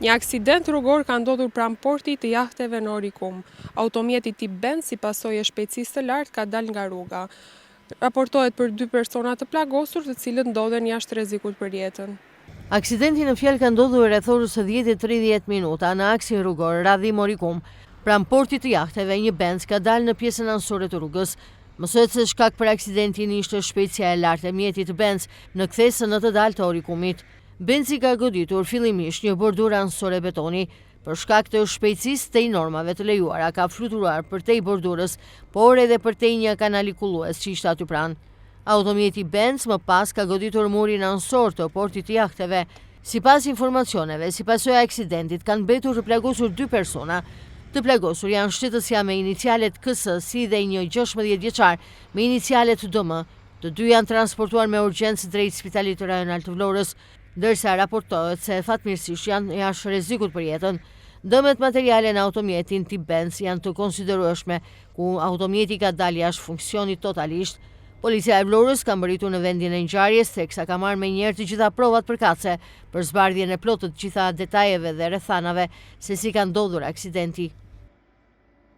Një aksident rrugor ka ndodhur pranë portit të jahteve në Orikum. Automjeti tip Benz si pasojë e shpejtësisë të lartë ka dalë nga rruga. Raportohet për 2 persona të plagosur, të cilët ndodhen jashtë rrezikut për jetën. Aksidenti në fjalë ka ndodhur rreth orës 10:30 minuta në aksin rrugor Radhim Orikum. Pranë portit të jahteve, një Benz ka dalë në pjesën anësore të rrugës. Mësohet se shkak për aksidentin ishte shpejtësia e lartë e mjetit Benz në kthesën në të dalë të Orikumit. Benzi ka goditur fillimisht një bordurë anësore betoni. Për shkak të shpejtësisë të normave të lejuara ka fluturuar përtej bordurës, por edhe përtej një kanali kullues që ishte aty pranë. Automjeti Benz më pas ka goditur murin anësor të portit të jahteve. Sipas informacioneve, si pasojë e aksidentit kanë mbetur të plagosur 2 persona. Të plagosur janë shtetësja me inicialet KS si dhe një 16 vjeçar me inicialet DM. Të dy janë transportuar me urgjencë drejt Spitalit Rajonal të Vlorës, ndërsa raportohet se fatmirësisht janë jashtë rrezikut për jetën. Dëmet materiale në automjetin tip Benz janë të konsiderueshme, ku automjeti ka dalë jashtë funksionit totalisht. Policia e Vlorës ka mbërritur në vendin e ngjarjes, teksa ka marrë menjëherë të gjitha provat përkatëse për zbardhjen e plotë të gjitha detajeve dhe rrethanave se si ka ndodhur aksidenti.